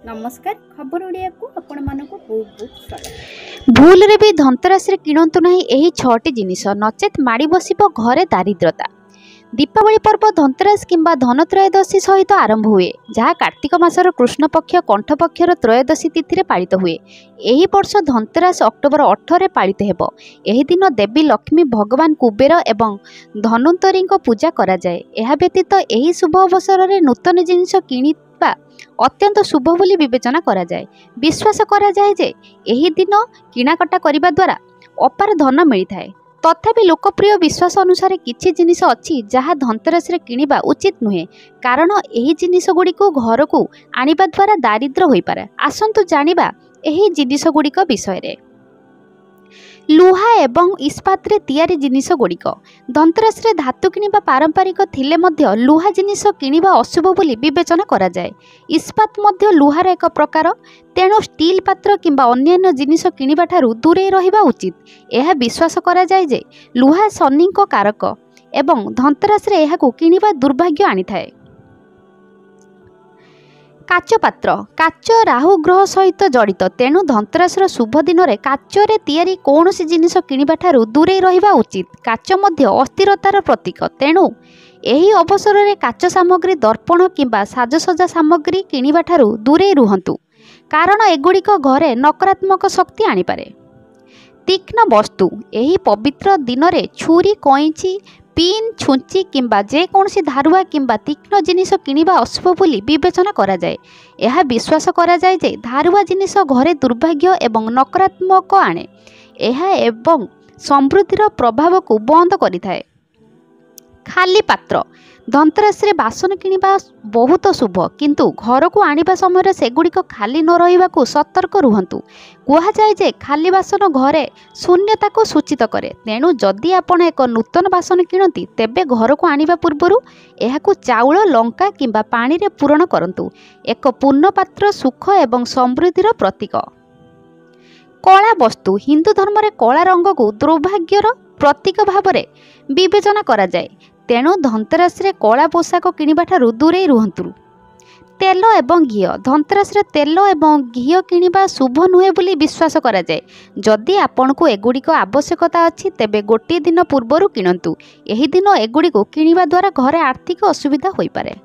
नमस्कार खबर ओडिया को आपण मानको बहुत बहुत स्वागत। भूल रे भी धनतेरस रे किणंतु नाही एही 6टी जिनिस नचेत माड़ी बसिबो घरे दारिद्रता। दीपावली पर्व धनतेरस किंबा धनत्रयोदशी सहित आरंभ हुए, जहाँ कार्तिक मासर कृष्ण पक्ष कंठ पक्षर त्रयोदशी तिथि रे पालित हुए। एही वर्ष धनतेरस अक्टोबर 8 रे पालित हेबो। एही दिन देवी लक्ष्मी भगवान कुबेर एवं धन्वंतरी पूजा करा जाए। एहा व्यतीत एही शुभ अवसर रे नूतन जिनिस किणी अत्यंत शुभ बोली विवेचना करा जाए। विश्वास करा जाए जे एही दिन किणाकटा करिबा द्वारा अपार धन मिलता है। तथापि लोकप्रिय विश्वास अनुसार किछि जिनिस अछि जहाँ धनतेरस रे किनिबा उचित नुहे, कारण एही जिनिस गुडी को घर को आनिबा द्वारा दारिद्र होई पारे। आसंतु जानिबा एही जिनिस गुडी को विषय रे। लुहा एवं इस्पात रे तैयारी जिनिस गुड़िक धनतेरस रे धातु किनिबा पारंपरिक थिले मध्य लुहा जिनिस किनिबा अशुभ बोली विवेचना करा जाए। इस्पात मध्य लुहार एक प्रकार, तेणु स्टील पात्र किंबा अन्यान्य जिनिस किनिबा ठारू दूरे रहिबा उचित। यह विश्वास करा जाए जे लुहा शनिक कारक एवं धनतेरस रे एहाकू किनिबा दुर्भाग्य आनी थाए। काच पात्र काच राहु ग्रह सहित जड़ित, तेणु धनतेरस शुभ दिन में काचरे तैयारी कौन सी जिनिस किनिबा ठारू दूरे रहिबा उचित। काच मध्य अस्थिरतार प्रतीक, तेणु एही अवसर में काच सामग्री दर्पण किंबा साजसज्जा सामग्री किनिबा ठारू दूरे रुहंतु, कारण एगुड़िक घरे नकारात्मक शक्ति आनीपारे। तीक्ष्ण वस्तु एही पवित्र दिन में छुरी कईची पिन छुंची किंबा जेकोसी धारुआ किंबा तीक्ष्ण जिनिस किनिबा अशुभ बोली विवेचना करा जाए। यह विश्वास करा जाए जे धारुआ जिनिस घरे दुर्भाग्य एवं नकारात्मक आणे। यह एवं समृद्धिर प्रभाव को बंद करिथाए। खाली पात्र धनतेरस रे बासन किनिबा बहुत शुभ, किंतु घर को आनिबा समय सेगुड़िक खाली न रहिबा को सतर्क रुहंतु। कहा जाए जे खाली बासन घरे शून्यता को सूचित करे, तेणु जदि आपण एक नूतन बासन किणती तेबे घर को आनिबा पूर्वरु एहाकू चाउल लंका किंबा पानी रे पूरण करंतु। एक पूर्ण पात्र सुख एवं समृद्धिर प्रतीक। कला वस्तु हिंदू धर्म रे कला रंग को दुर्भाग्यर प्रतीक भाव में विवेचना करा जाए, तेणु धनतेरस रे कला पोशाक किनिबा ठारू दूरे रुहंतु। तेल एवं घी धनतेरस रे तेल एवं घी किनिबा शुभ नुहे बोली विश्वास करा जाए। जदि आपण को एगुड़िक आवश्यकता अछि तेबे गोटे दिन पूर्वरु किणंतु। एही दिन एगुड़िक किनिबा द्वारा घरे आर्थिक असुविधा होई पारे।